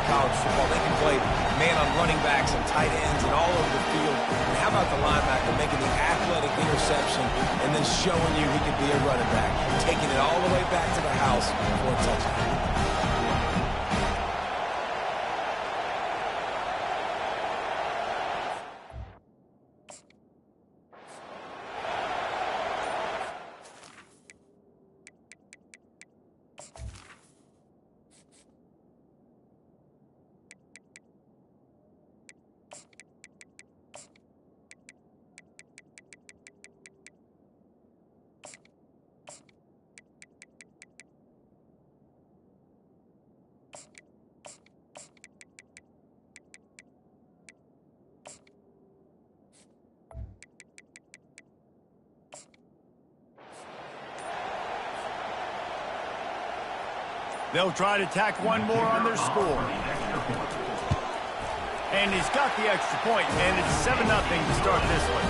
college football. They can play man on running backs and tight ends and all over the field. And how about the linebacker making the athletic interception and then showing you he could be a running back, taking it all the way back to the house for a touchdown. They'll try to tack one more on their score. And he's got the extra point, and it's 7-0 to start this one.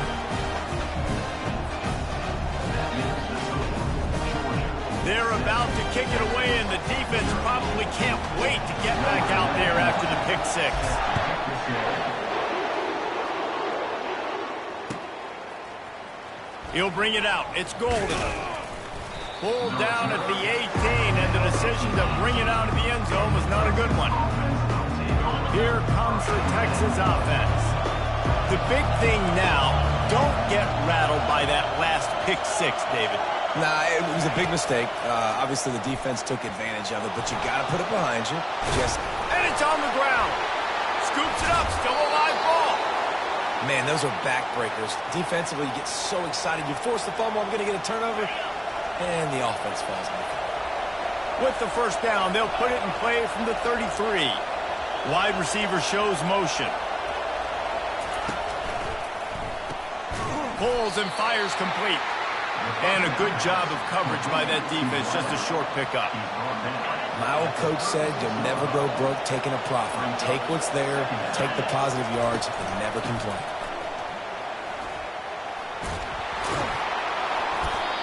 They're about to kick it away, and the defense probably can't wait to get back out there after the pick six. He'll bring it out. It's golden. Pulled down at the 18, and the decision to bring it out of the end zone was not a good one. Here comes the Texas offense. The big thing now, don't get rattled by that last pick six, David. Nah, it was a big mistake. Obviously, the defense took advantage of it, but you got to put it behind you. And it's on the ground. Scoops it up, still a live ball. Man, those are backbreakers. Defensively, you get so excited. You force the fumble, I'm going to get a turnover. And the offense falls on. With the first down, they'll put it in play from the 33. Wide receiver shows motion. Pulls and fires complete. And a good job of coverage by that defense, just a short pickup. My old coach said you'll never go broke taking a profit. Take what's there, take the positive yards, and never complain.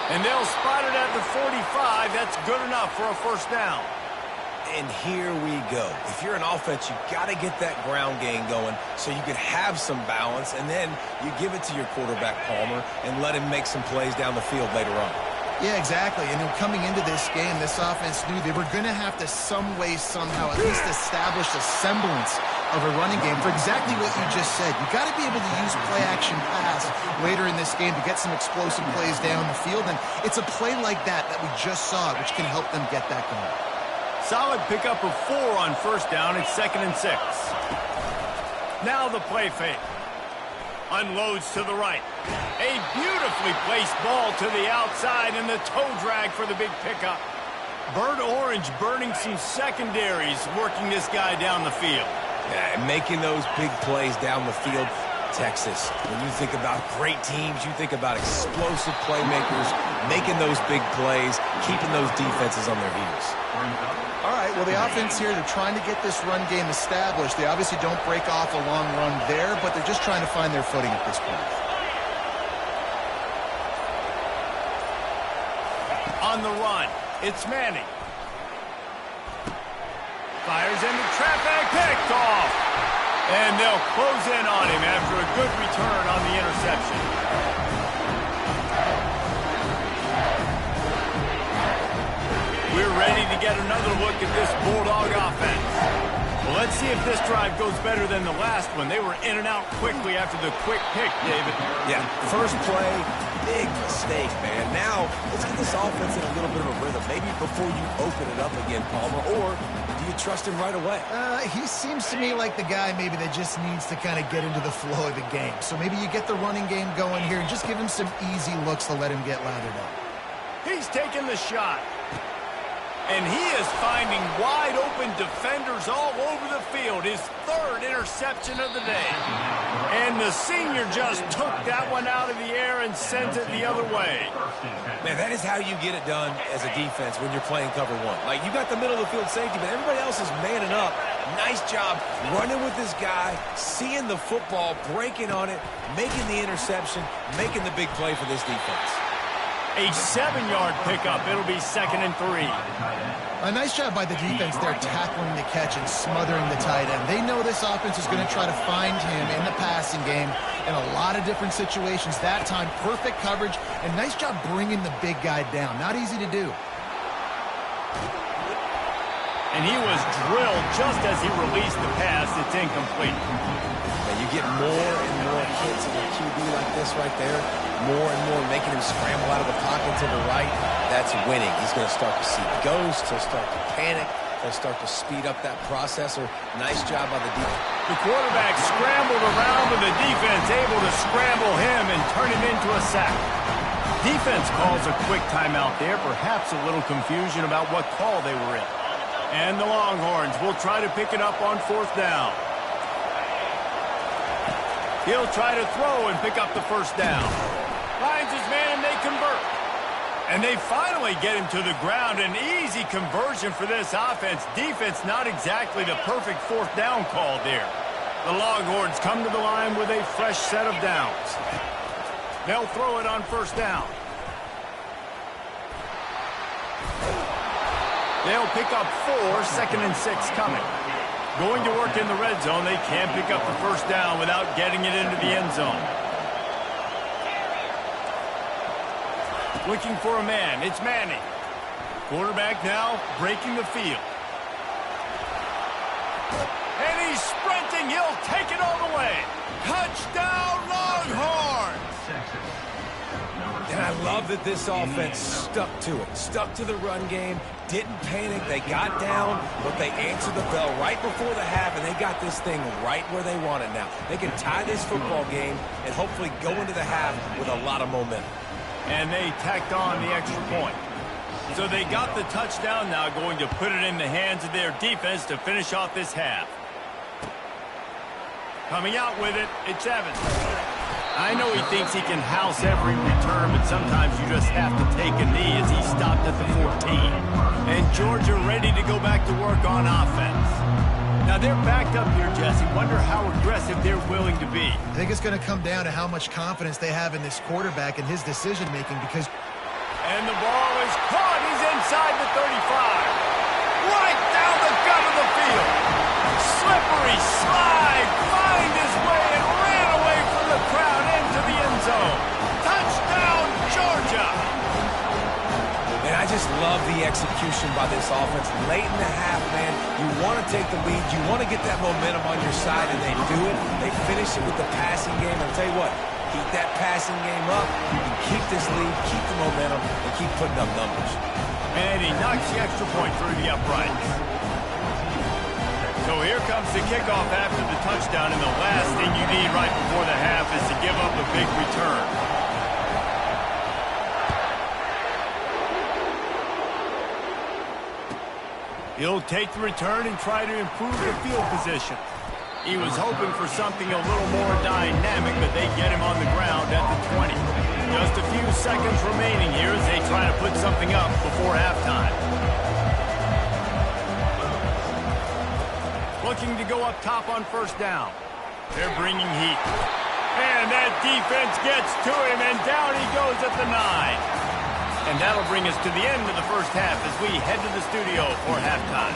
And they'll spot it at the 45. That's good enough for a first down. And here we go. If you're an offense, you got to get that ground game going so you can have some balance, and then you give it to your quarterback, Palmer, and let him make some plays down the field later on. Yeah, exactly. And coming into this game, this offense knew they were going to have to some way, somehow, at least establish a semblance of a running game for exactly what you just said. You got to be able to use play-action pass later in this game to get some explosive plays down the field, and it's a play like that we just saw, which can help them get that going. Solid pickup of 4 on first down. It's 2nd and 6. Now the play fake. Unloads to the right. A beautifully placed ball to the outside, and the toe drag for the big pickup. Burnt Orange burning some secondaries, working this guy down the field. Yeah, and making those big plays down the field. Texas, when you think about great teams, you think about explosive playmakers, making those big plays, keeping those defenses on their heels. All right, well, the offense here, they're trying to get this run game established. They obviously don't break off a long run there, but they're just trying to find their footing at this point. On the run, it's Manning. Fires into traffic, picked off. And they'll close in on him after a good return on the interception. We're ready to get another look at this Bulldog offense. Well, let's see if this drive goes better than the last one. They were in and out quickly after the quick pick, David. Yeah, first play, big mistake, man. Now, let's get this offense in a little bit of a rhythm. Maybe before you open it up again, Palmer, or do you trust him right away? He seems to me like the guy maybe that just needs to kind of get into the flow of the game. So maybe you get the running game going here and just give him some easy looks to let him get lathered up. He's taking the shot. And he is finding wide-open defenders all over the field. His 3rd interception of the day. And the senior just took that one out of the air and sent it the other way. Man, that is how you get it done as a defense when you're playing cover one. Like, you got the middle of the field safety, but everybody else is manning up. Nice job running with this guy, seeing the football, breaking on it, making the interception, making the big play for this defense. A 7-yard pickup. It'll be 2nd and 3. A nice job by the defense there tackling the catch and smothering the tight end. They know this offense is going to try to find him in the passing game in a lot of different situations. That time, perfect coverage, and nice job bringing the big guy down. Not easy to do. And he was drilled just as he released the pass. It's incomplete. And you get more and more hits on a QB like this right there, more and more making him scramble out of the pocket to the right. That's winning. He's going to start to see ghosts. He'll start to panic. He'll start to speed up that processor. Nice job by the defense. The quarterback scrambled around, but the defense able to scramble him and turn him into a sack. Defense calls a quick timeout there. Perhaps a little confusion about what call they were in. And the Longhorns will try to pick it up on 4th down. He'll try to throw and pick up the 1st down. Finds his man, and they convert. And they finally get him to the ground. An easy conversion for this offense. Defense not exactly the perfect 4th down call there. The Longhorns come to the line with a fresh set of downs. They'll throw it on 1st down. They'll pick up 4, 2nd and 6 coming. Going to work in the red zone. They can't pick up the 1st down without getting it into the end zone. Looking for a man. It's Manning. Quarterback now breaking the field. And he's sprinting. He'll take it all the way. Touchdown, Longhorns! And I love that this offense stuck to it. Stuck to the run game. Didn't panic. They got down, but they answered the bell right before the half, and they got this thing right where they want it now. They can tie this football game and hopefully go into the half with a lot of momentum. And they tacked on the extra point. So they got the touchdown, now going to put it in the hands of their defense to finish off this half. Coming out with it, it's Evans. I know he thinks he can house every return, but sometimes you just have to take a knee as he stopped at the 14. And Georgia ready to go back to work on offense. Now they're backed up here, Jesse. Wonder how aggressive they're willing to be. I think it's going to come down to how much confidence they have in this quarterback and his decision-making because... And the ball is caught. He's inside the 35. Right down the gut of the field. Slippery slide. Find his way and ran away from the crowd into the end zone. Touchdown, Georgia. And I just love the execution by this offense. Late in the half, man, you want to take the lead. You want to get that momentum on your side, and they do it. They finish it with the passing game. I'll tell you what, keep that passing game up. You can keep this lead, keep the momentum, and keep putting up numbers. And he knocks the extra point through the uprights. So here comes the kickoff after the touchdown, and the last thing you need right before the half is to give up a big return. He'll take the return and try to improve the field position. He was hoping for something a little more dynamic, but they get him on the ground at the 20. Just a few seconds remaining here as they try to put something up before halftime. Looking to go up top on 1st down. They're bringing heat. And that defense gets to him, and down he goes at the 9. And that'll bring us to the end of the first half as we head to the studio for halftime.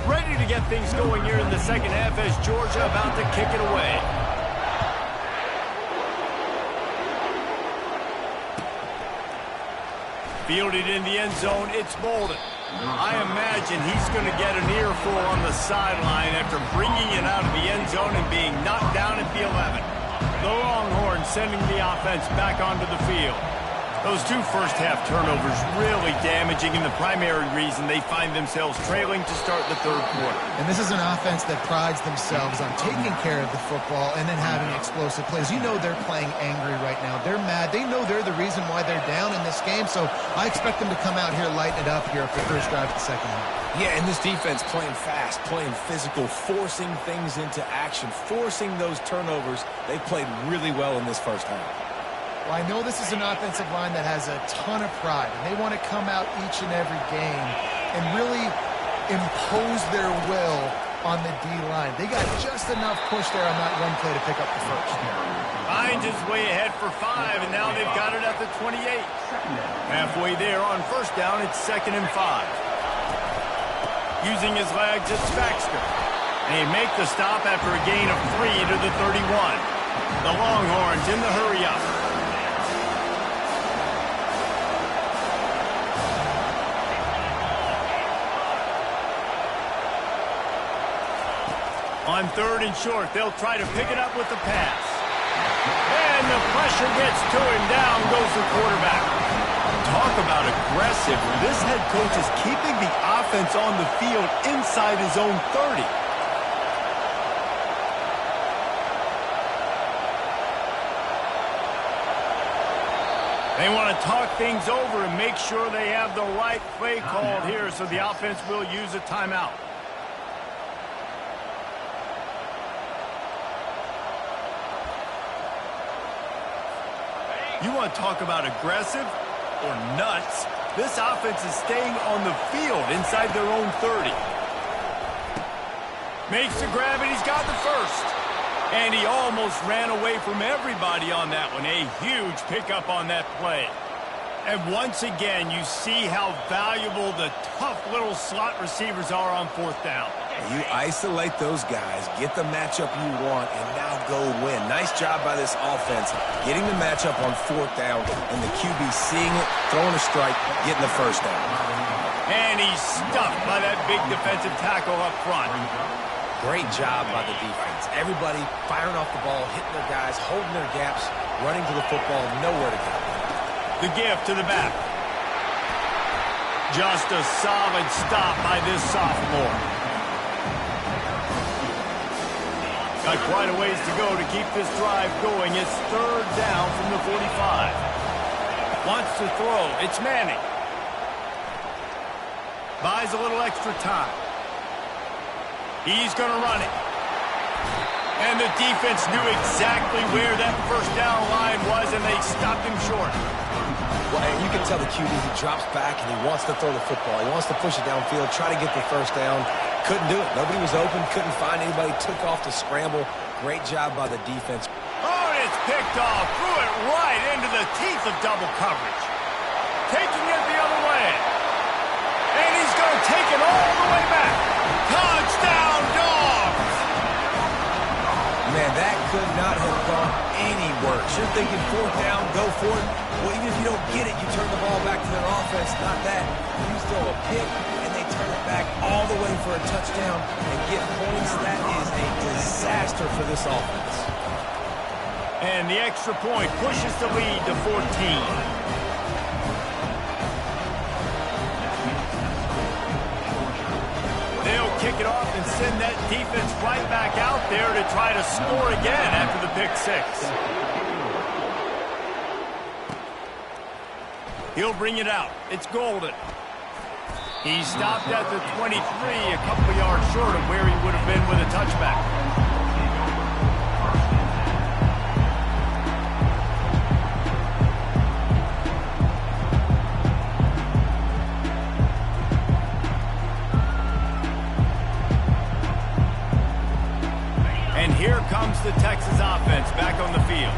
Ready to get things going here in the second half as Georgia about to kick it away. Fielded in the end zone, it's Bolden. I imagine he's going to get an earful on the sideline after bringing it out of the end zone and being knocked down at the 11. The Longhorns sending the offense back onto the field. Those 2 first-half turnovers really damaging, and the primary reason they find themselves trailing to start the 3rd quarter. And this is an offense that prides themselves on taking care of the football and then having explosive plays. You know they're playing angry right now. They're mad. They know they're the reason why they're down in this game, so I expect them to come out here, lighten it up here for the first drive of the second half. Yeah, and this defense playing fast, playing physical, forcing things into action, forcing those turnovers. They played really well in this first half. Well, I know this is an offensive line that has a ton of pride, and they want to come out each and every game and really impose their will on the D-line. They got just enough push there on that one play to pick up the first. Finds his way ahead for 5, and now they've got it at the 28. Halfway there on first down, it's 2nd and 5. Using his legs, it's Baxter. They make the stop after a gain of 3 to the 31. The Longhorns in the hurry-up. On 3rd and short, they'll try to pick it up with the pass. And the pressure gets to him. Down goes the quarterback. Talk about aggressive. This head coach is keeping the offense on the field inside his own 30. They want to talk things over and make sure they have the right play called here, so the offense will use a timeout. You want to talk about aggressive or nuts? This offense is staying on the field inside their own 30. Makes the grab, and he's got the first. And he almost ran away from everybody on that one. A huge pickup on that play. And once again, you see how valuable the tough little slot receivers are on 4th down. You isolate those guys, get the matchup you want, and now go win. Nice job by this offense, getting the matchup on 4th down, and the QB seeing it, throwing a strike, getting the first down. And he's stuffed by that big defensive tackle up front. Great job by the defense. Everybody firing off the ball, hitting their guys, holding their gaps, running to the football, nowhere to go. The give to the back. Just a solid stop by this sophomore. Got quite a ways to go to keep this drive going. It's 3rd down from the 45. Wants to throw. It's Manning. Buys a little extra time. He's going to run it. And the defense knew exactly where that first down line was, and they stopped him short. Well, and you can tell the QB, he drops back, and he wants to throw the football. He wants to push it downfield, try to get the first down. Couldn't do it. Nobody was open, couldn't find anybody, took off to scramble. Great job by the defense. Oh, and it's picked off. Threw it right into the teeth of double coverage. Taking it the other way. And he's going to take it all the way back. Touchdown, Dogs! Man, that could not have gone any worse. You're thinking 4th down, go for it. Well, even if you don't get it, you turn the ball back to their offense. Not that. You throw a pick, and they turn it back all the way for a touchdown and get points. That is a disaster for this offense. And the extra point pushes the lead to 14. They'll kick it off and send that defense right back out there to try to score again after the pick 6. He'll bring it out. It's Golden. He stopped at the 23, a couple of yards short of where he would have been with a touchback. And here comes the Texas offense back on the field.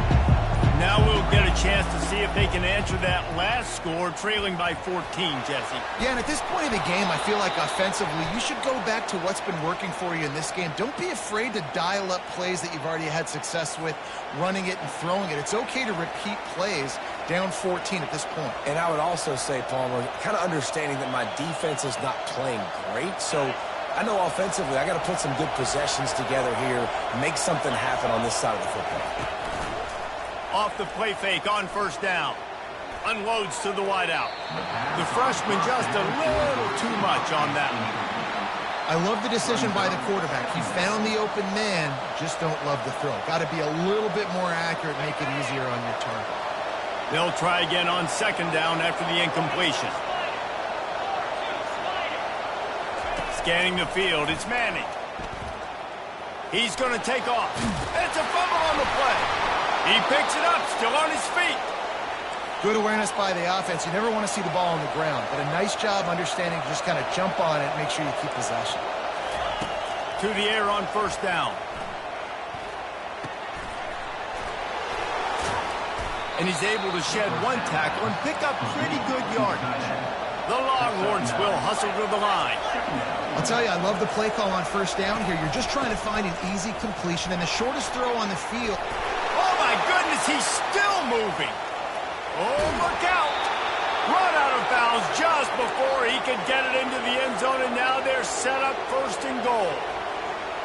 Now we'll get a chance to see if they can answer that last score, trailing by 14, Jesse. Yeah, and at this point of the game, I feel like offensively, you should go back to what's been working for you in this game. Don't be afraid to dial up plays that you've already had success with, running it and throwing it. It's okay to repeat plays down 14 at this point. And I would also say, Palmer, kind of understanding that my defense is not playing great, so I know offensively I got to put some good possessions together here, make something happen on this side of the football. Off the play fake on first down. Unloads to the wideout. The freshman just a little too much on that one. I love the decision by the quarterback. He found the open man, just don't love the throw. Got to be a little bit more accurate, make it easier on your target. They'll try again on 2nd down after the incompletion. Scanning the field, it's Manning. He's going to take off. It's a fumble on the play. He picks it up, still on his feet. Good awareness by the offense. You never want to see the ball on the ground, but a nice job understanding to just kind of jump on it and make sure you keep possession. To the air on first down. And he's able to shed one tackle and pick up pretty good yardage. The Longhorns will hustle to the line. I'll tell you, I love the play call on first down here. You're just trying to find an easy completion and the shortest throw on the field. Oh, my goodness, he's still moving. Oh, look out. Run out of bounds just before he could get it into the end zone, and now they're set up first and goal.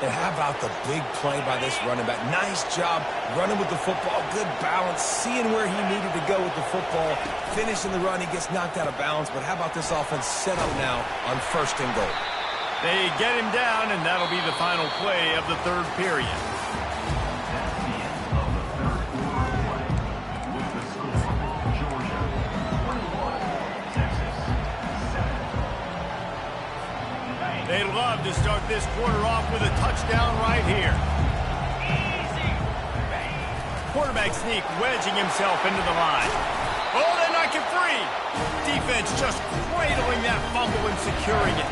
And how about the big play by this running back? Nice job running with the football, good balance, seeing where he needed to go with the football, finishing the run. He gets knocked out of bounds, but how about this offense set up now on first and goal? They get him down, and that'll be the final play of the third period. They'd love to start this quarter off with a touchdown right here. Quarterback sneak wedging himself into the line. Oh, they knock it free. Defense just cradling that fumble and securing it.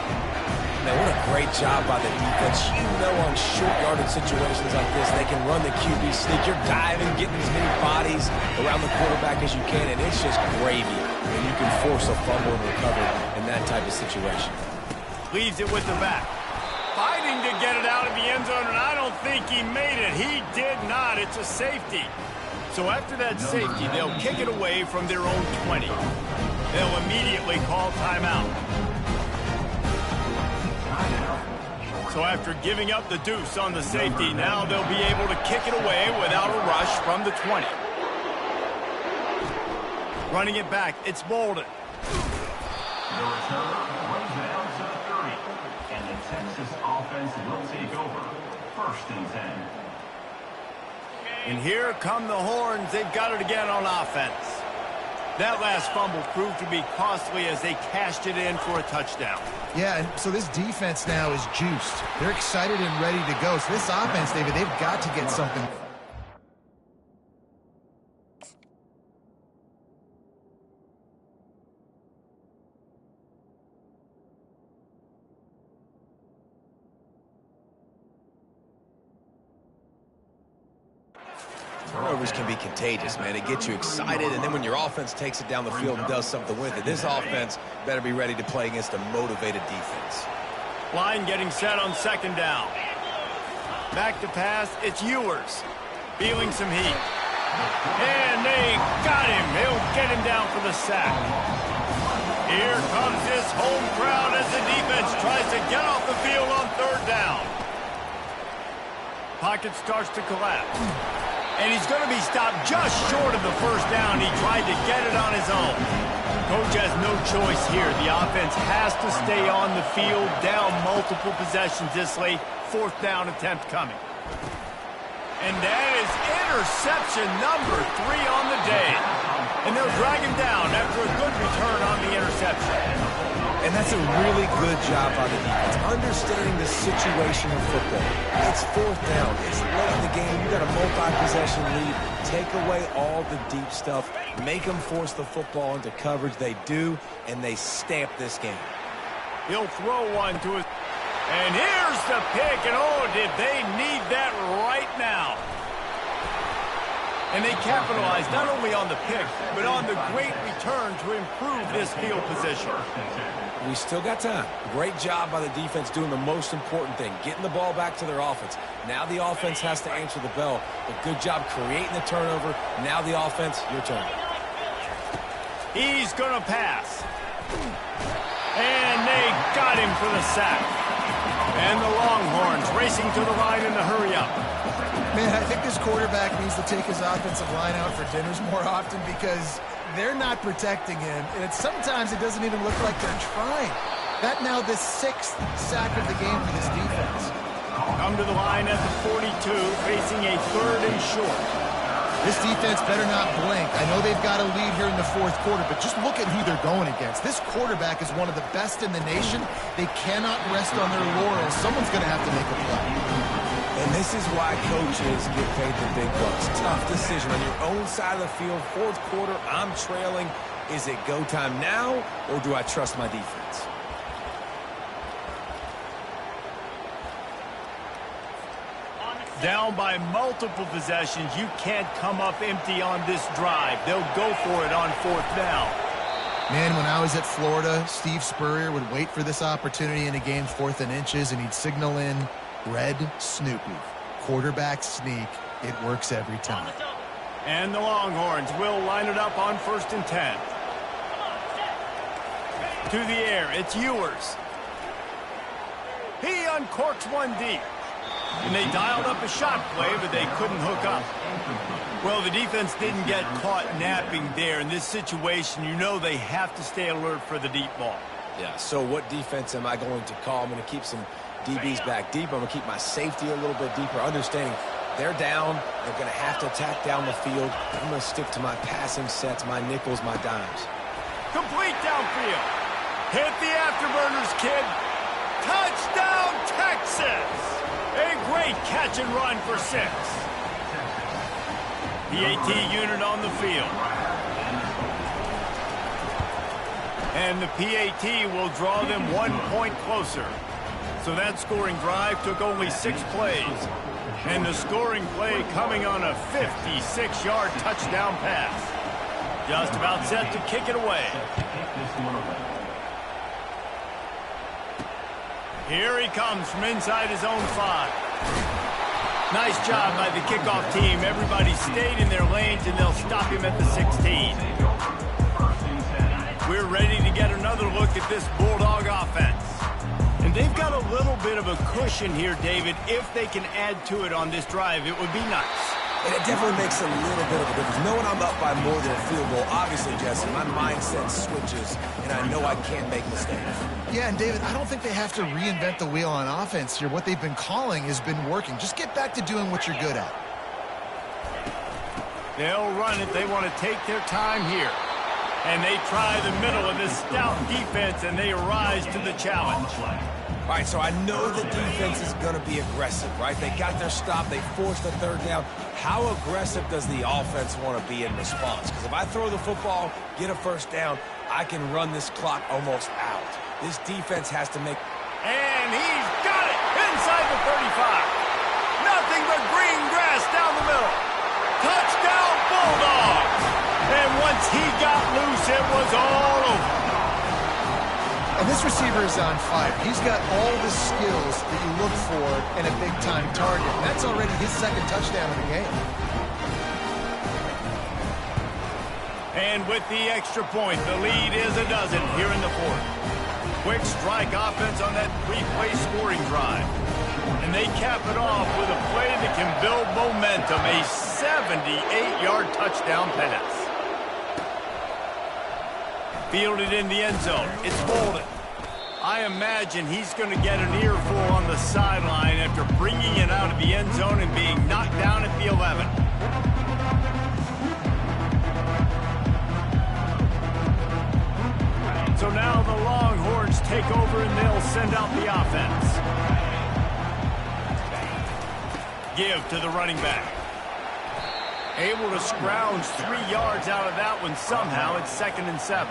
Man, what a great job by the defense. You know, on short yardage situations like this, they can run the QB sneak. You're diving, getting as many bodies around the quarterback as you can, and it's just gravy. And you can force a fumble and recover in that type of situation. Leaves it with the back. Fighting to get it out of the end zone, and I don't think he made it. He did not. It's a safety. So after that safety, they'll kick it away from their own 20. They'll immediately call timeout. So after giving up the deuce on the safety, now they'll be able to kick it away without a rush from the 20. Running it back, it's Bolden. The returner runs it out to the 30, and the Texas offense will take over. First and 10. And here come the Horns. They've got it again on offense. That last fumble proved to be costly as they cashed it in for a touchdown. Yeah, and so this defense now is juiced. They're excited and ready to go. So this offense, David, they've got to get something. Turnovers can be contagious, man. It gets you excited, and then when your offense takes it down the field and does something with it, this offense better be ready to play against a motivated defense. Line getting set on second down. Back to pass, it's Ewers. Feeling some heat. And they got him. They'll get him down for the sack. Here comes this home crowd as the defense tries to get off the field on third down. Pocket starts to collapse. And he's going to be stopped just short of the first down. He tried to get it on his own. Coach has no choice here. The offense has to stay on the field, down multiple possessions this late. Fourth down attempt coming. And that is interception number 3 on the day. And they'll drag him down after a good return on the interception. And that's a really good job by the defense, understanding the situation of football. It's fourth down. It's late in the game. You got a multi-possession lead. Take away all the deep stuff. Make them force the football into coverage. They do, and they stamp this game. He'll throw one to his... And here's the pick, and oh, did they need that right now. And they capitalized not only on the pick, but on the great return to improve this field position. We still got time. Great job by the defense doing the most important thing, getting the ball back to their offense. Now the offense has to answer the bell, but good job creating the turnover. Now the offense, your turn. He's going to pass. And they got him for the sack. And the Longhorns racing to the line in the hurry-up. Man, I think this quarterback needs to take his offensive line out for dinners more often because they're not protecting him. And sometimes it doesn't even look like they're trying. That now the 6th sack of the game for this defense. Come to the line at the 42, facing a 3rd and short. This defense better not blink. I know they've got a lead here in the 4th quarter, but just look at who they're going against. This quarterback is one of the best in the nation. They cannot rest on their laurels. Someone's going to have to make a play. And this is why coaches get paid the big bucks. Tough decision on your own side of the field. Fourth quarter, I'm trailing. Is it go time now, or do I trust my defense? Down by multiple possessions, you can't come up empty on this drive. They'll go for it on fourth down. Man, when I was at Florida, Steve Spurrier would wait for this opportunity in a game 4th and inches, and he'd signal in Red Snoopy. Quarterback sneak. It works every time. And the Longhorns will line it up on 1st and 10. To the air, it's Ewers. He uncorks one deep. And they dialed up a shot play, but they couldn't hook up. Well, the defense didn't get caught napping there. In this situation, you know they have to stay alert for the deep ball. Yeah, so what defense am I going to call? I'm going to keep some DBs back deep. I'm going to keep my safety a little bit deeper, understanding they're down. They're going to have to attack down the field. I'm going to stick to my passing sets, my nickels, my dimes. Complete downfield. Hit the afterburners, kid. Touchdown, Texas! A great catch and run for 6. The AT unit on the field. And the PAT will draw them 1 point closer. So that scoring drive took only 6 plays. And the scoring play coming on a 56-yard touchdown pass. Just about set to kick it away. Here he comes from inside his own 5. Nice job by the kickoff team. Everybody stayed in their lanes, and they'll stop him at the 16. We're ready to get another look at this Bulldog offense. And they've got a little bit of a cushion here, David. If they can add to it on this drive, it would be nice. And it definitely makes a little bit of a difference. Knowing I'm up by more than a field goal, obviously, Jesse, my mindset switches, and I know I can't make mistakes. Yeah, and David, I don't think they have to reinvent the wheel on offense here. What they've been calling has been working. Just get back to doing what you're good at. They'll run it. They want to take their time here. And they try the middle of this stout defense, and they rise to the challenge. All right, so I know the defense is going to be aggressive, right? They got their stop. They forced the 3rd down. How aggressive does the offense want to be in response? Because if I throw the football, get a 1st down, I can run this clock almost out. This defense has to make... And he's got it inside the 35. Nothing but green grass down the middle. Touchdown, Bulldogs! And once he got loose, it was all over. And this receiver is on fire. He's got all the skills that you look for in a big-time target. And that's already his 2nd touchdown of the game. And with the extra point, the lead is a dozen here in the 4th. Quick strike offense on that 3-play scoring drive. And they cap it off with a play that can build momentum, a 78-yard touchdown pass. Fielded in the end zone. It's Bolden. I imagine he's going to get an earful on the sideline after bringing it out of the end zone and being knocked down at the 11. So now the Longhorns take over and they'll send out the offense. Give to the running back. Able to scrounge 3 yards out of that one somehow. It's 2nd and 7.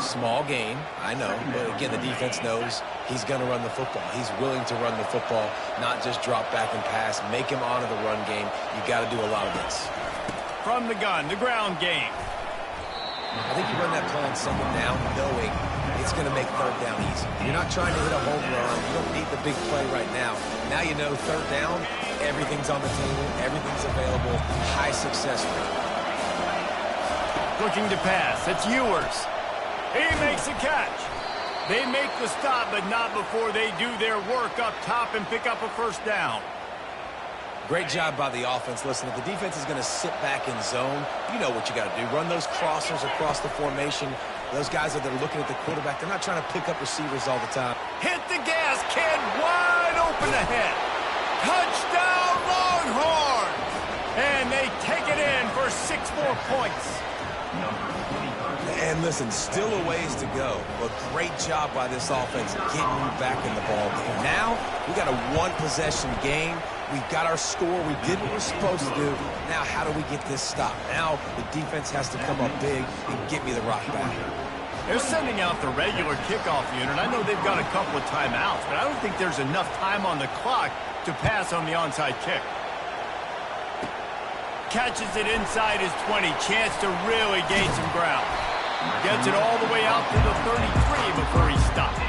Small gain, I know. But again, the defense knows he's going to run the football. He's willing to run the football, not just drop back and pass. Make him honor the run game. You got to do a lot of this. From the gun, the ground game. I think you run that play on 2nd down knowing it's going to make 3rd down easy. You're not trying to hit a home run. You don't need the big play right now. Now you know 3rd down, everything's on the table, everything's available, high success rate. Looking to pass, it's Ewers. He makes a catch. They make the stop, but not before they do their work up top and pick up a 1st down. Great job by the offense. Listen, if the defense is going to sit back in zone, you know what you got to do. Run those crossers across the formation. Those guys that are looking at the quarterback, they're not trying to pick up receivers all the time. Hit the gas, kid. Wide open ahead. Touchdown, Longhorns! And they take it in for 6 more points. And listen, still a ways to go, but great job by this offense getting you back in the ball game. Now, we got a one-possession game. We got our score. We did what we're supposed to do. Now, how do we get this stopped? Now, the defense has to come up big and get me the rock back. They're sending out the regular kickoff unit. I know they've got a couple of timeouts, but I don't think there's enough time on the clock to pass on the onside kick. Catches it inside his 20. Chance to really gain some ground. Gets it all the way out to the 33 before he stopped.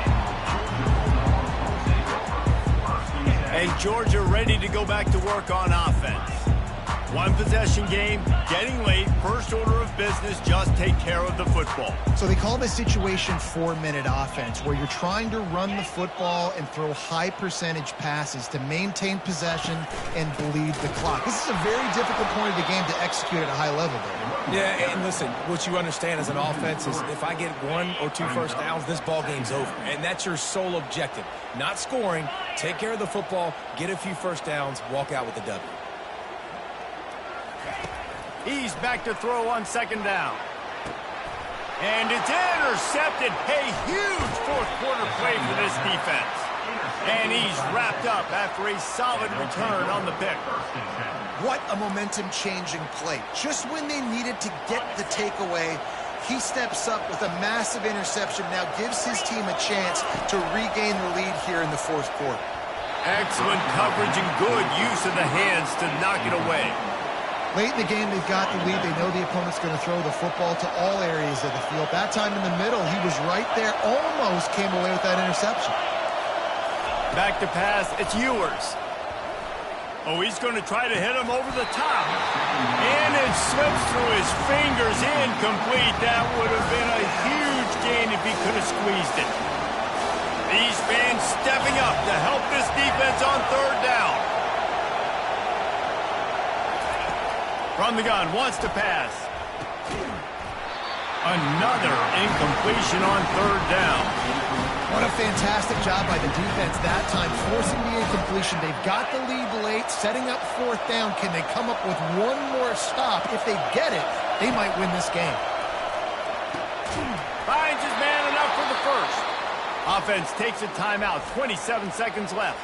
And Georgia ready to go back to work on offense. One possession game, getting late, first order of business, just take care of the football. So they call this situation 4-minute offense, where you're trying to run the football and throw high percentage passes to maintain possession and bleed the clock. This is a very difficult point of the game to execute at a high level there. Yeah, and listen, what you understand as an offense is if I get 1 or 2 first downs, this ball game's over. And that's your sole objective. Not scoring, take care of the football, get a few first downs, walk out with the W. He's back to throw on second down. And it's intercepted. A huge fourth-quarter play for this defense. And he's wrapped up after a solid return on the pick. What a momentum-changing play. Just when they needed to get the takeaway, he steps up with a massive interception, now gives his team a chance to regain the lead here in the fourth quarter. Excellent coverage and good use of the hands to knock it away. Late in the game, they've got the lead. They know the opponent's going to throw the football to all areas of the field. That time in the middle, he was right there, almost came away with that interception. Back to pass, it's Ewers. Oh, he's going to try to hit him over the top. And it slips through his fingers, incomplete. That would have been a huge gain if he could have squeezed it. These fans stepping up to help this defense on third down. From the gun, wants to pass. Another incompletion on third down. What a fantastic job by the defense that time, forcing the incompletion. They've got the lead late, setting up fourth down. Can they come up with one more stop? If they get it, they might win this game. Finds his man enough for the first. Offense takes a timeout, 27 seconds left.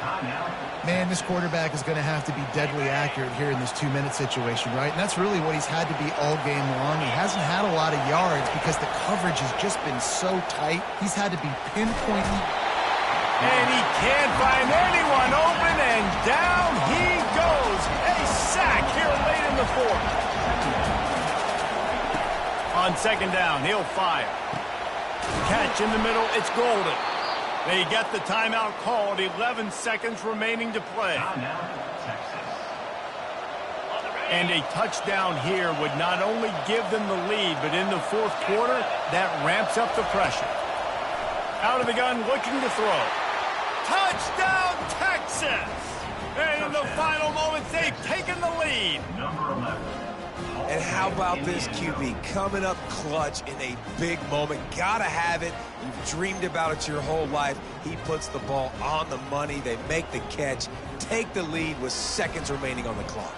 Man, this quarterback is going to have to be deadly accurate here in this 2-minute situation, right? And that's really what he's had to be all game long. He hasn't had a lot of yards because the coverage has just been so tight. He's had to be pinpointing. And he can't find anyone open, and down he goes. A sack here late in the fourth. On second down, he'll fire. Catch in the middle, it's golden. They get the timeout called, 11 seconds remaining to play. And a touchdown here would not only give them the lead, but in the fourth quarter, that ramps up the pressure. Out of the gun, looking to throw. Touchdown, Texas! And in the final moments, they've taken the lead. Number 11. And how about this QB coming up clutch in a big moment? Gotta have it. You've dreamed about it your whole life. He puts the ball on the money. They make the catch, take the lead with seconds remaining on the clock.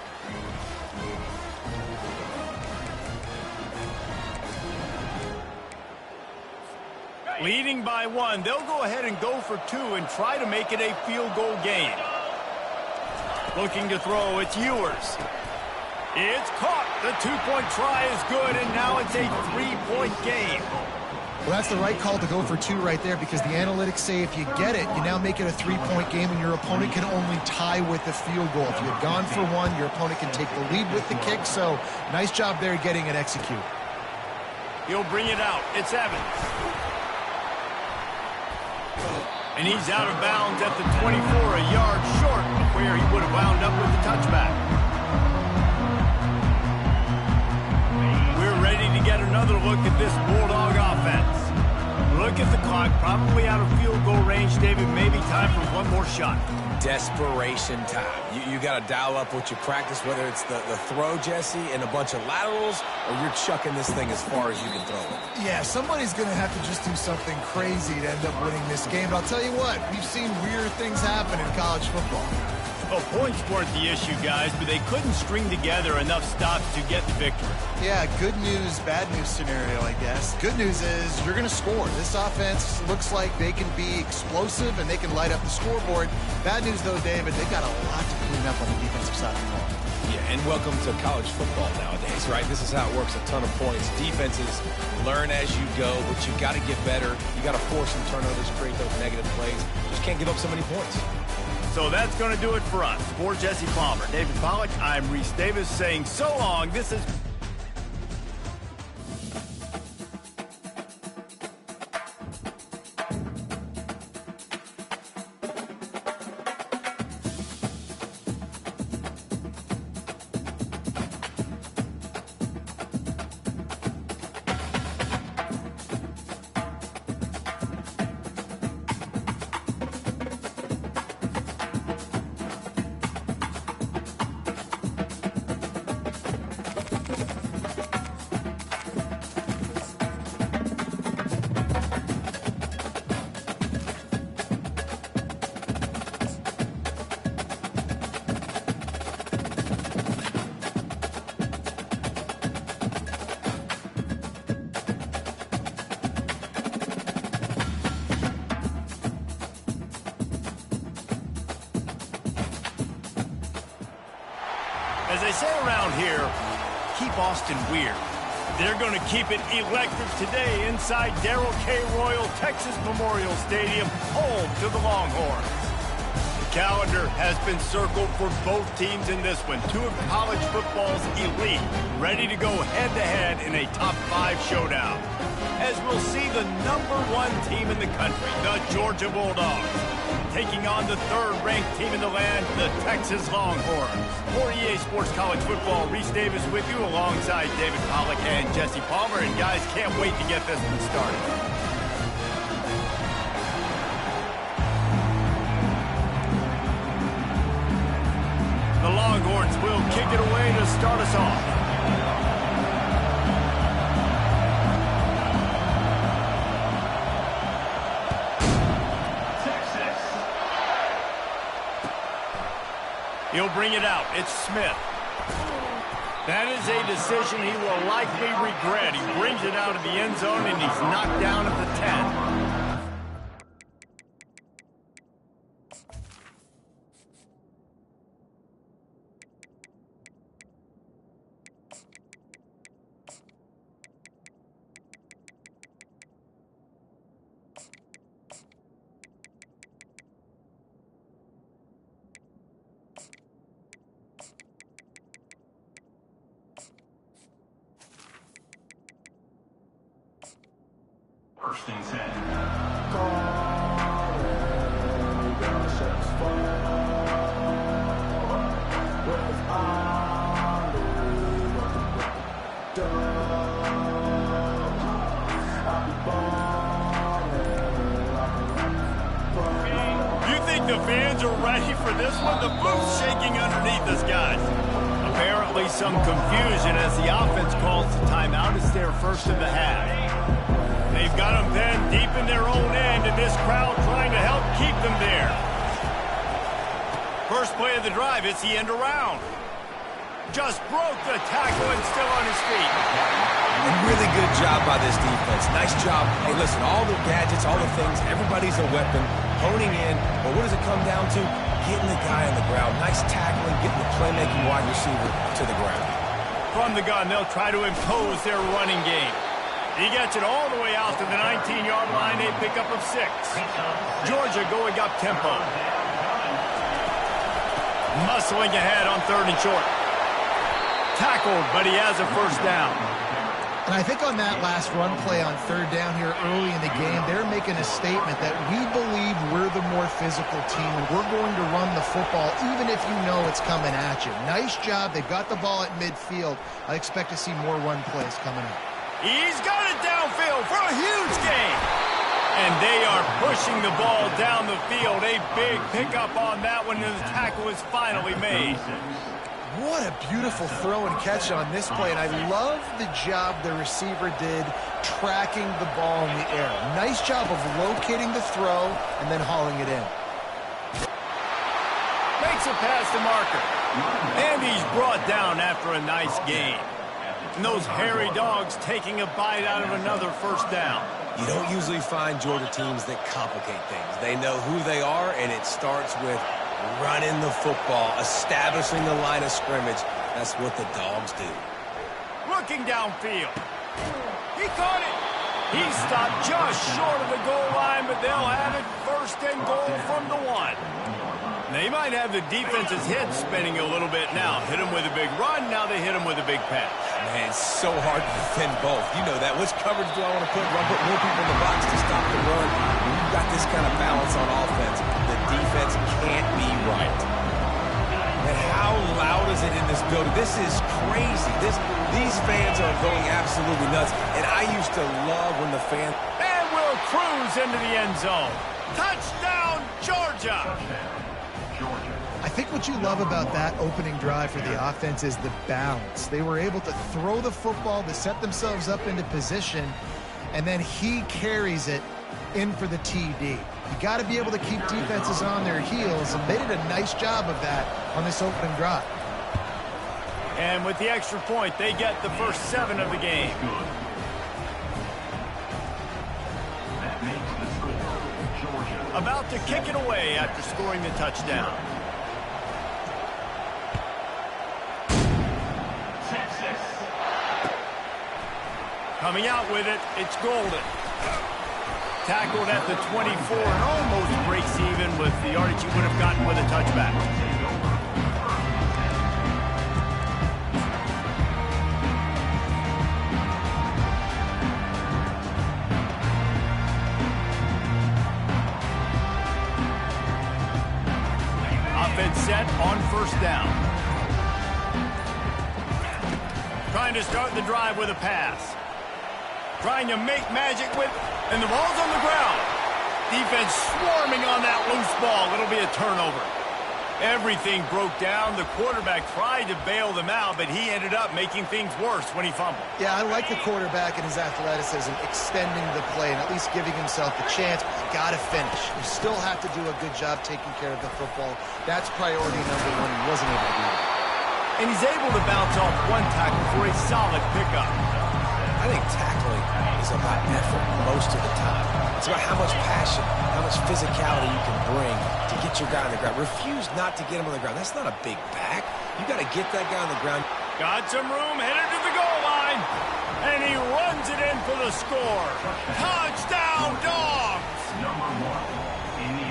Leading by 1, they'll go ahead and go for 2 and try to make it a field goal game. Looking to throw, it's Ewers. It's caught. The 2-point try is good, and now it's a 3-point game. Well, that's the right call to go for 2 right there, because the analytics say if you get it, you now make it a 3-point game, and your opponent can only tie with the field goal. If you've gone for 1, your opponent can take the lead with the kick, so nice job there getting it executed. He'll bring it out. It's Evans. And he's out of bounds at the 24, a yard short of where he would have wound up with the touchback. We're ready to get another look at this Bulldog offense. Look at the clock, probably out of field goal range, David. Maybe time for one more shot. Desperation time. You got to dial up what you practice, whether it's the throw, Jesse, and a bunch of laterals, or you're chucking this thing as far as you can throw it. Yeah, somebody's going to have to just do something crazy to end up winning this game. But I'll tell you what, we've seen weird things happen in college football. Well, points weren't the issue, guys, but they couldn't string together enough stops to get the victory. Yeah, good news, bad news scenario, I guess. Good news is you're going to score. This offense looks like they can be explosive and they can light up the scoreboard. Bad news, though, David, they've got a lot to clean up on the defensive side of the ball. Yeah, and welcome to college football nowadays, right? This is how it works, a ton of points. Defenses learn as you go, but you got to get better. You got to force some turnovers, create those negative plays. Just can't give up so many points. So that's going to do it for us. For Jesse Palmer, David Pollack, I'm Reese Davis saying so long. This is... As they say around here, keep Austin weird. They're going to keep it electric today inside Darrell K. Royal Texas Memorial Stadium, home to the Longhorns. The calendar has been circled for both teams in this one. Two of college football's elite, ready to go head-to-head in a top-5 showdown. As we'll see the #1 team in the country, the Georgia Bulldogs, taking on the third-ranked team in the land, the Texas Longhorns. For EA Sports College Football, Reese Davis with you alongside David Pollack and Jesse Palmer. And guys, can't wait to get this one started. The Longhorns will kick it away to start us off. He'll bring it out. It's Smith. That is a decision he will likely regret. He brings it out of the end zone, and he's knocked down at the 10. First and 10. You think the fans are ready for this one? The booth's shaking underneath us, guys. Apparently some confusion as the offense calls the timeout. It's their first of the half. They've got them then deep in their own end, and this crowd trying to help keep them there. First play of the drive, it's the end around. Just broke the tackle and still on his feet. A really good job by this defense. Nice job. Hey, listen, all the gadgets, all the things, everybody's a weapon, honing in. But what does it come down to? Getting the guy on the ground. Nice tackling, getting the playmaking wide receiver to the ground. From the gun, they'll try to impose their running game. He gets it all the way out to the 19-yard line, a pickup of 6. Georgia going up tempo. Muscling ahead on 3rd and short. Tackled, but he has a first down. And I think on that last run play on 3rd down here early in the game, they're making a statement that we believe we're the more physical team and we're going to run the football even if you know it's coming at you. Nice job. They've got the ball at midfield. I expect to see more run plays coming up. He's got it downfield for a huge gain. And they are pushing the ball down the field. A big pickup on that one, and the tackle is finally made. What a beautiful throw and catch on this play, and I love the job the receiver did tracking the ball in the air. Nice job of locating the throw and then hauling it in. Makes Gets it past the marker. And he's brought down after a nice gain. And those hairy dogs taking a bite out of another first down. You don't usually find Georgia teams that complicate things. They know who they are, and it starts with running the football, establishing the line of scrimmage. That's what the dogs do. Looking downfield. He caught it. He stopped just short of the goal line, but they'll have it first and goal from the 1. They might have the defense's head spinning a little bit now. Hit him with a big run, now they hit him with a big pass. Man, it's so hard to defend both. You know that. Which coverage do I want to put? Put more people in the box to stop the run. When you've got this kind of balance on offense, the defense can't be right. And how loud is it in this building? This is crazy. These fans are going absolutely nuts. And I used to love when the fans... And will cruise into the end zone. Touchdown, Georgia! I think what you love about that opening drive for the offense is the balance. They were able to throw the football to set themselves up into position, and then he carries it in for the TD. You got to be able to keep defenses on their heels, and they did a nice job of that on this opening drive. And with the extra point, they get the first 7 of the game. About to kick it away after scoring the touchdown. Coming out with it, it's Golden. Tackled at the 24 and almost breaks even with the yardage he would have gotten with a touchback. Offense set on first down. Trying to start the drive with a pass. Trying to make magic with, and the ball's on the ground. Defense swarming on that loose ball. It'll be a turnover. Everything broke down. The quarterback tried to bail them out, but he ended up making things worse when he fumbled. Yeah, I like the quarterback and his athleticism, extending the play and at least giving himself a chance. But you got to finish. You still have to do a good job taking care of the football. That's priority number 1. He wasn't able to do that. And he's able to bounce off one tackle for a solid pickup. I think tackling is about effort most of the time. It's about how much passion, how much physicality you can bring to get your guy on the ground. Refuse not to get him on the ground. That's not a big back. You got to get that guy on the ground. Got some room, headed to the goal line. And he runs it in for the score. Touchdown, Dogs!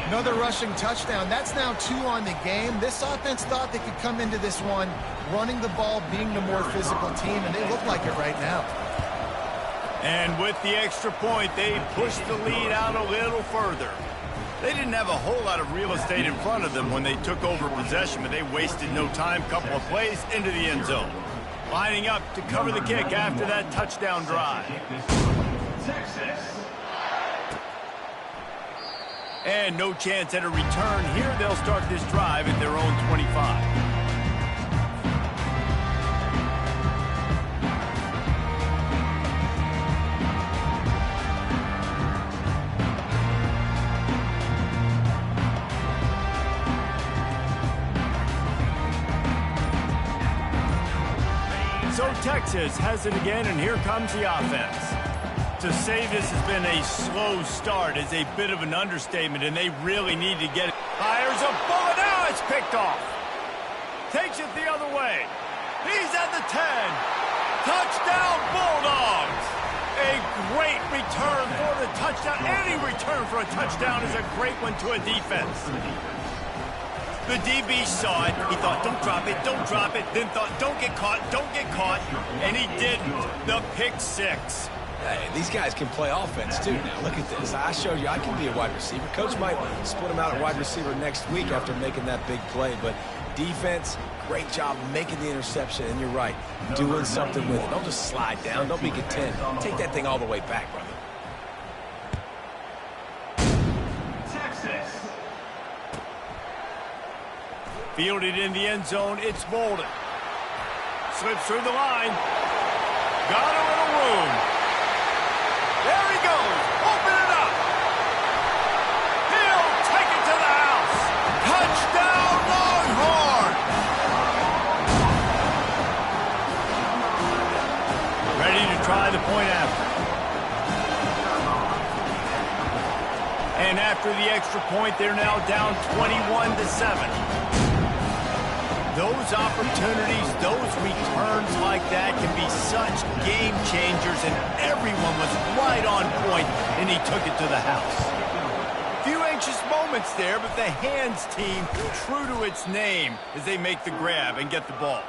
Another rushing touchdown. That's now 2 on the game. This offense thought they could come into this one running the ball, being the more physical team, and they look like it right now. And with the extra point, they pushed the lead out a little further. They didn't have a whole lot of real estate in front of them when they took over possession, but they wasted no time. Couple of plays into the end zone. Lining up to cover the kick after that touchdown drive. And no chance at a return here. They'll start this drive at their own 25. So Texas has it again, and here comes the offense. To say this has been a slow start is a bit of an understatement, and they really need to get it. Fires a bullet. Now it's picked off. Takes it the other way. He's at the 10. Touchdown, Bulldogs. A great return for the touchdown. Any return for a touchdown is a great one to a defense. The DB saw it. He thought, don't drop it, don't drop it. Then thought, don't get caught, don't get caught. And he didn't. The pick 6. Hey, these guys can play offense, too. Now, look at this. I showed you I can be a wide receiver. Coach might split him out at wide receiver next week after making that big play. But defense, great job making the interception. And you're right, doing something with it. Don't just slide down. Don't be content. Take that thing all the way back, brother. Fielded in the end zone, it's Bolden. Slips through the line. Got a little room. There he goes. Open it up. He'll take it to the house. Touchdown, Longhorns! try the point after. And after the extra point, they're now down 21-7. Those opportunities, those returns like that can be such game changers, and everyone was right on point, and he took it to the house. Few anxious moments there, but the hands team true to its name as they make the grab and get the ball.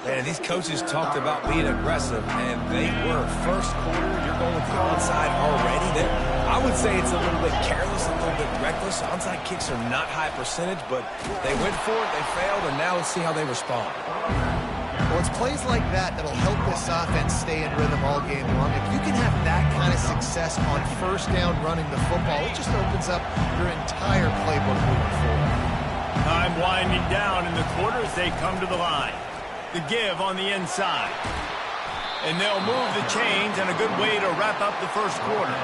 Man, these coaches talked about being aggressive, and they were. First quarter, you're going with the onside already. I would say it's a little bit careless, a little bit reckless. Onside kicks are not high percentage, but they went for it, they failed, and now let's see how they respond. Well, it's plays like that that'll help this offense stay in rhythm all game long. If you can have that kind of success on first down running the football, it just opens up your entire playbook moving forward. Time winding down in the quarter as they come to the line. The give on the inside. And they'll move the chains, and a good way to wrap up the first quarter.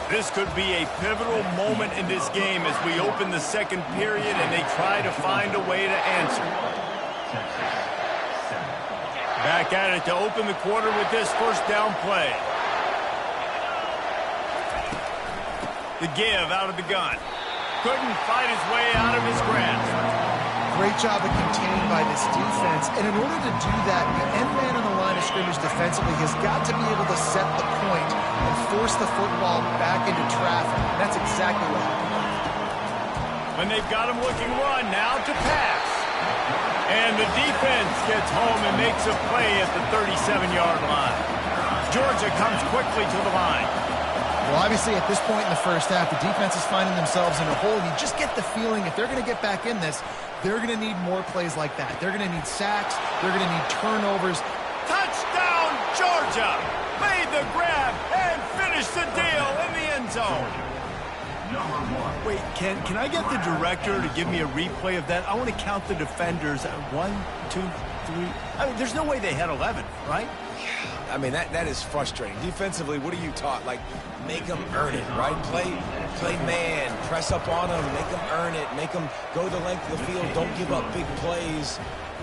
This could be a pivotal moment in this game as we open the second period and they try to find a way to answer. Back at it to open the quarter with this first down play. The give out of the gun. Couldn't fight his way out of his grasp. Great job of containing by this defense. And in order to do that, the end man on the line of scrimmage defensively has got to be able to set the point and force the football back into traffic. And that's exactly what happened. When they've got him looking run, now to pass. And the defense gets home and makes a play at the 37-yard line. Georgia comes quickly to the line. Well, obviously, at this point in the first half, the defense is finding themselves in a hole. You just get the feeling if they're going to get back in this, they're going to need more plays like that. They're going to need sacks. They're going to need turnovers. Touchdown, Georgia! Made the grab and finished the deal in the end zone. Wait, can I get the director to give me a replay of that? I want to count the defenders. 1, 2, 3. I mean, there's no way they had 11, right? I mean, that is frustrating. Defensively, what are you taught? Like, make them earn it, right? Play man, press up on them, make them earn it, make them go the length of the field, don't give up big plays,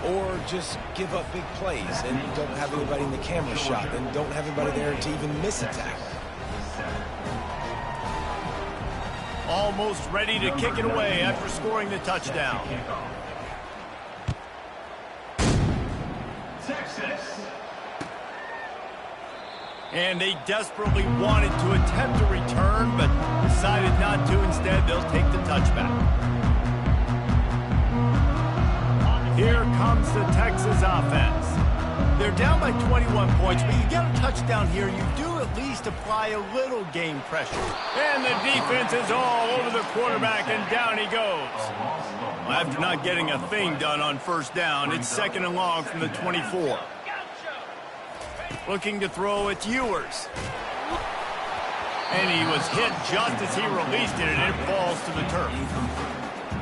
or just give up big plays and don't have anybody in the camera shot and don't have anybody there to even miss a tackle. Almost ready to kick it away after scoring the touchdown. And they desperately wanted to attempt a return, but decided not to. Instead, they'll take the touchback. Here comes the Texas offense. They're down by 21 points, but you get a touchdown here, you do at least apply a little game pressure. And the defense is all over the quarterback, and down he goes. Well, after not getting a thing done on first down, it's second and long from the 24. Looking to throw, it's Ewers. And he was hit just as he released it, and it falls to the turf.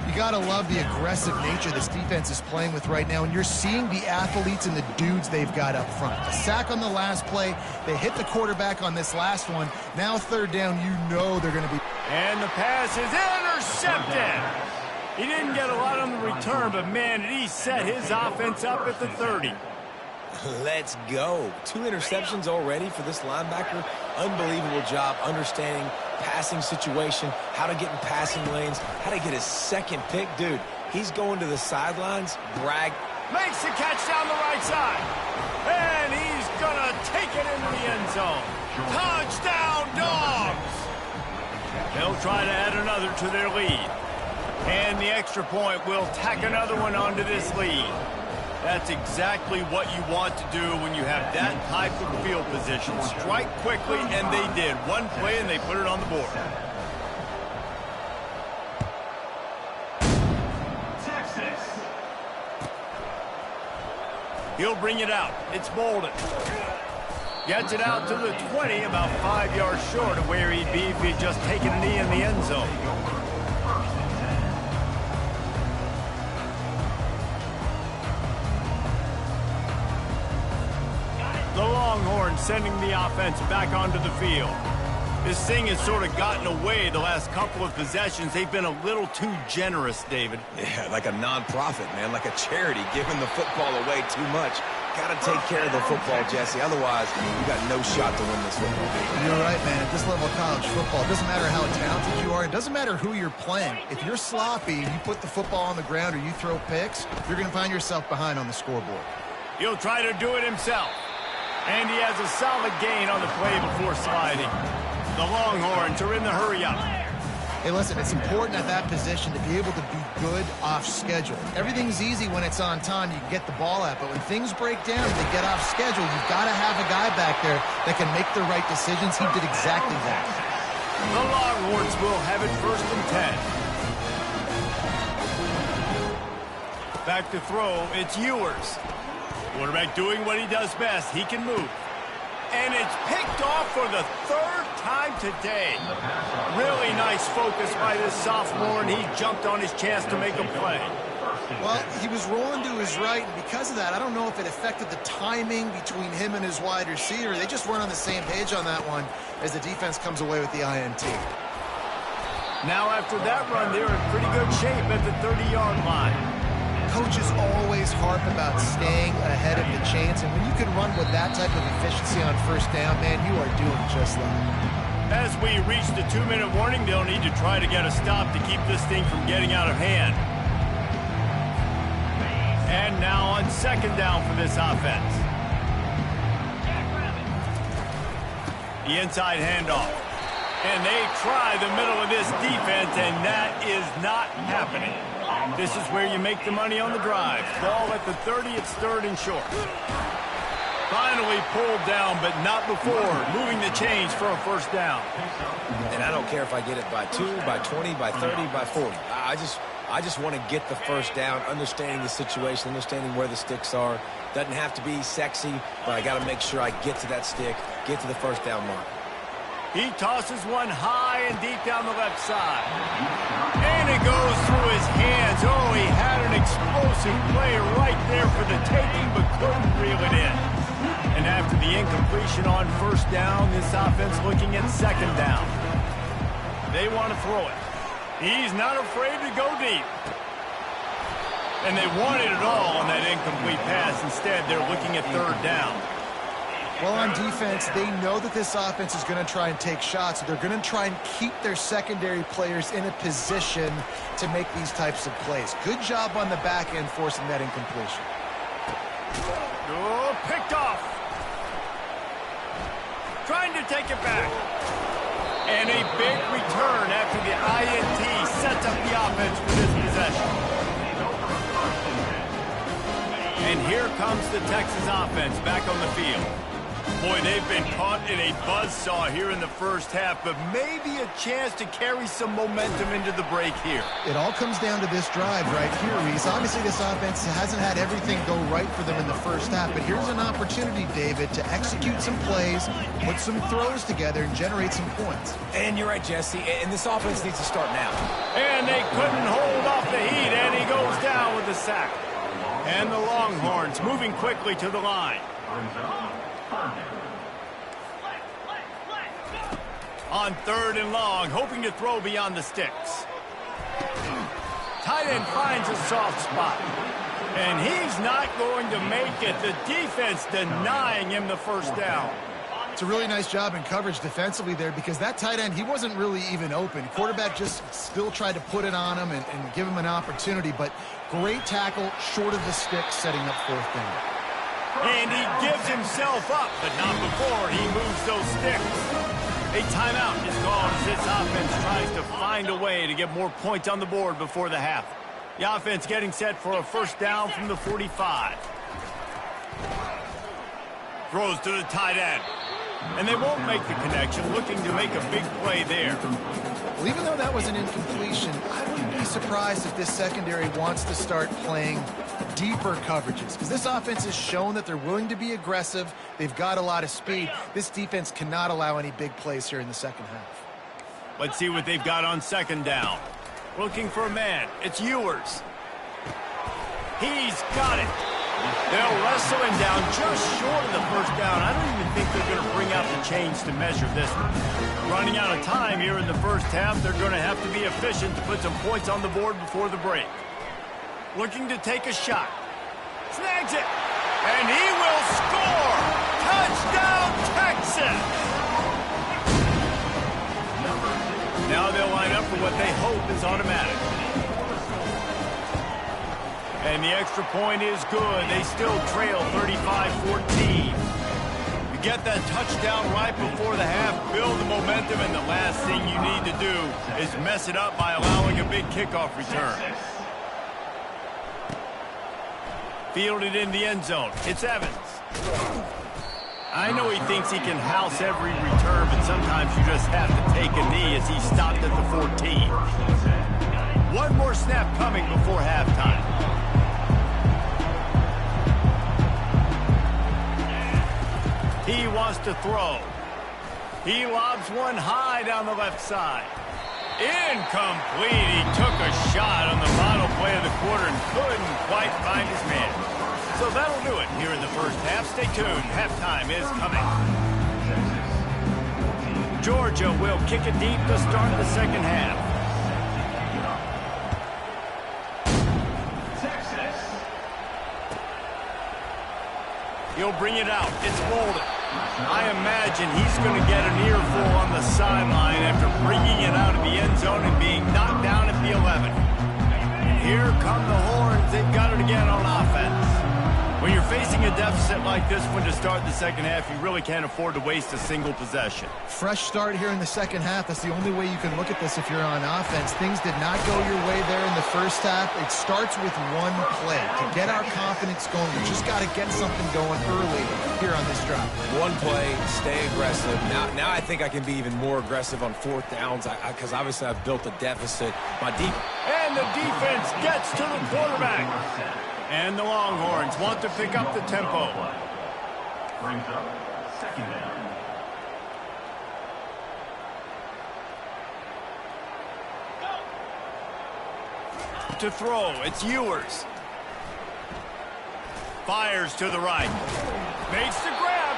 You got to love the aggressive nature this defense is playing with right now, and you're seeing the athletes and the dudes they've got up front. A sack on the last play. They hit the quarterback on this last one. Now third down, you know they're going to be... And the pass is intercepted. He didn't get a lot on the return, but, man, he set his offense up at the 30. Let's go. 2 interceptions already for this linebacker. Unbelievable job understanding passing situation, how to get in passing lanes, how to get his second pick. Dude, he's going to the sidelines. Brag. Makes the catch down the right side. And he's going to take it into the end zone. Touchdown, Dogs! They'll try to add another to their lead. And the extra point will tack another one onto this lead. That's exactly what you want to do when you have that type of field position. Strike quickly, and they did. One play, and they put it on the board. Texas. He'll bring it out. It's Bolden. Gets it out to the 20, about 5 yards short of where he'd be if he'd just taken a knee in the end zone. The Longhorns sending the offense back onto the field. This thing has sort of gotten away the last couple of possessions. They've been a little too generous, David. Yeah, like a non-profit, man, like a charity, giving the football away too much. Got to take care of the football, Jesse. Otherwise, you got no shot to win this football game. You're right, man. At this level of college football, it doesn't matter how talented you are. It doesn't matter who you're playing. If you're sloppy, you put the football on the ground or you throw picks, you're going to find yourself behind on the scoreboard. He'll try to do it himself. And he has a solid gain on the play before sliding. The Longhorns are in the hurry-up. Hey, listen, it's important at that position to be able to be good off schedule. Everything's easy when it's on time. You can get the ball out. But when things break down, they get off schedule, you've got to have a guy back there that can make the right decisions. He did exactly that. The Longhorns will have it 1st and 10. Back to throw, it's Ewers. Quarterback doing what he does best. He can move. And it's picked off for the 3rd time today. Really nice focus by this sophomore, and he jumped on his chance to make a play. Well, he was rolling to his right, and because of that, I don't know if it affected the timing between him and his wide receiver. They just weren't on the same page on that one as the defense comes away with the INT. Now, after that run, they're in pretty good shape at the 30-yard line. Coaches always harp about staying ahead of the chains, and when you can run with that type of efficiency on 1st down, man, you are doing just that. As we reach the 2-minute warning, they'll need to try to get a stop to keep this thing from getting out of hand. And now on 2nd down for this offense. The inside handoff. And they try the middle of this defense, and that is not happening. This is where you make the money on the drive. Ball at the 30, it's 3rd and short. Finally pulled down, but not before moving the chains for a 1st down. And I don't care if I get it by 2, by 20, by 30, by 40. I just want to get the 1st down, understanding the situation, understanding where the sticks are. Doesn't have to be sexy, but I got to make sure I get to that stick, get to the 1st down mark. He tosses one high and deep down the left side. And it goes through his hands. Oh, he had an explosive play right there for the taking, but couldn't reel it in. And after the incompletion on 1st down, this offense looking at 2nd down. They want to throw it. He's not afraid to go deep. And they wanted it all on that incomplete pass. Instead, they're looking at 3rd down. Well, on defense, they know that this offense is going to try and take shots. So they're going to try and keep their secondary players in a position to make these types of plays. Good job on the back end forcing that incompletion. Oh, picked off. Trying to take it back. And a big return after the INT sets up the offense for this possession. And here comes the Texas offense back on the field. Boy, they've been caught in a buzzsaw here in the 1st half, but maybe a chance to carry some momentum into the break here. It all comes down to this drive right here, Reese. Obviously, this offense hasn't had everything go right for them in the 1st half, but here's an opportunity, David, to execute some plays, put some throws together, and generate some points. And you're right, Jesse, and this offense needs to start now. And they couldn't hold off the heat, and he goes down with the sack. And the Longhorns moving quickly to the line. On 3rd and long, hoping to throw beyond the sticks. Tight end finds a soft spot. And he's not going to make it. The defense denying him the 1st down. It's a really nice job in coverage defensively there because that tight end, he wasn't really even open. Quarterback just still tried to put it on him and give him an opportunity, but great tackle short of the sticks setting up 4th down. And he gives himself up, but not before he moves those sticks. A timeout is called as this offense tries to find a way to get more points on the board before the half. The offense getting set for a 1st down from the 45. Throws to the tight end. And they won't make the connection, looking to make a big play there. Well, even though that was an incompletion, I wouldn't be surprised if this secondary wants to start playing deeper coverages because this offense has shown that they're willing to be aggressive. They've got a lot of speed. This defense cannot allow any big plays here in the 2nd half. Let's see what they've got on 2nd down. Looking for a man. It's Ewers. He's got it. They'll wrestle him down just short of the first down. I don't even think they're going to bring out the chains to measure this one. Running out of time here in the first half, they're going to have to be efficient to put some points on the board before the break. Looking to take a shot. Snags it. And he will score! Touchdown, Texas! Now they'll line up for what they hope is automatic. And the extra point is good. They still trail 35-14. You get that touchdown right before the half, build the momentum, and the last thing you need to do is mess it up by allowing a big kickoff return. Fielded in the end zone. It's Evans. I know he thinks he can house every return, but sometimes you just have to take a knee as he stopped at the 14. One more snap coming before halftime. He wants to throw. He lobs one high down the left side. Incomplete. He took a shot on the final play of the quarter and couldn't quite find his man. So that'll do it here in the first half. Stay tuned. Halftime is coming. Georgia will kick it deep to start the second half. He'll bring it out. It's Bolden. I imagine he's going to get an earful on the sideline after bringing it out of the end zone and being knocked down at the 11. And here come the horns. They've got it again on offense. When you're facing a deficit like this one to start the second half, you really can't afford to waste a single possession. Fresh start here in the second half. That's the only way you can look at this if you're on offense. Things did not go your way there in the first half. It starts with one play. To get our confidence going, we just got to get something going early here on this drive. One play, stay aggressive. Now I think I can be even more aggressive on fourth downs because obviously I've built a deficit. And the defense gets to the quarterback. And the Longhorns want to pick up the tempo. Brings up second down. To throw, it's Ewers. Fires to the right. Makes the grab.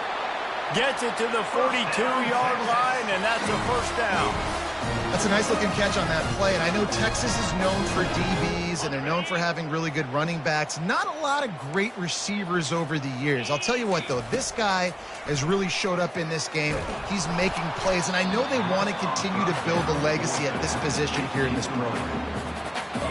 Gets it to the 42-yard line, and that's a first down. That's a nice-looking catch on that play, and I know Texas is known for DBs, and they're known for having really good running backs. Not a lot of great receivers over the years. I'll tell you what, though, this guy has really showed up in this game. He's making plays, and I know they want to continue to build a legacy at this position here in this program.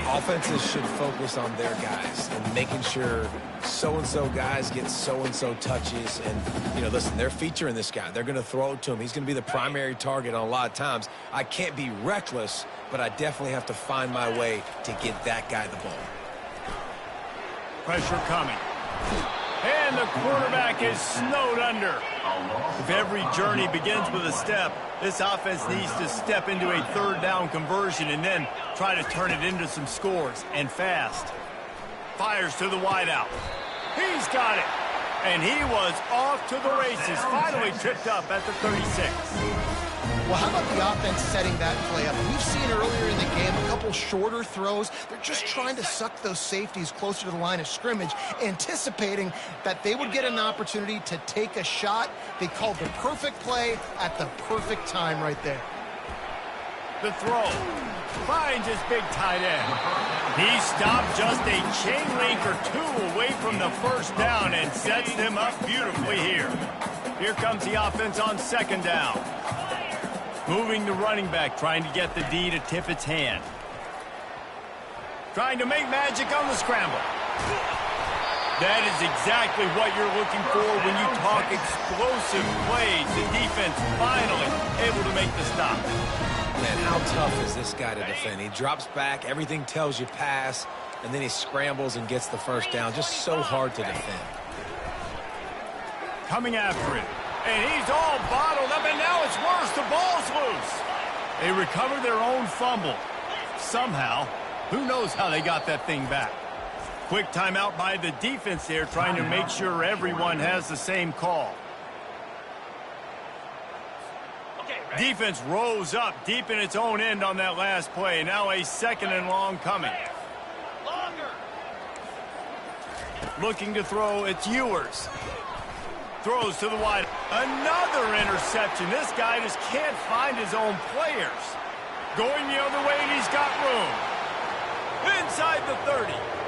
Offenses should focus on their guys and making sure so-and-so guys get so-and-so touches. And, you know, listen, they're featuring this guy. They're going to throw it to him. He's going to be the primary target on a lot of times. I can't be reckless, but I definitely have to find my way to get that guy the ball. Pressure coming. And the quarterback is snowed under. If every journey begins with a step, this offense needs to step into a third down conversion and then try to turn it into some scores, and fast. Fires to the wideout. He's got it. And he was off to the races, finally tripped up at the 36. Well, how about the offense setting that play up? We've seen earlier in the game a couple shorter throws. They're just trying to suck those safeties closer to the line of scrimmage, anticipating that they would get an opportunity to take a shot. They called the perfect play at the perfect time right there. The throw. Finds his big tight end. He stopped just a chain link or two away from the first down and sets them up beautifully here. Here comes the offense on second down. Moving the running back, trying to get the D to tip its hand. Trying to make magic on the scramble. That is exactly what you're looking for when you talk explosive plays. The defense finally able to make the stop. Man, how tough is this guy to defend? He drops back, everything tells you pass, and then he scrambles and gets the first down. Just so hard to defend. Coming after it. And he's all bottled up, and now it's worse. The ball's loose. They recover their own fumble. Somehow, who knows how they got that thing back. Quick timeout by the defense there, trying to make sure everyone has the same call. Defense rose up deep in its own end on that last play. Now a second and long coming. Looking to throw, it's Ewers. Throws to the wide. Another interception. This guy just can't find his own players. Going the other way, and he's got room. Inside the 30.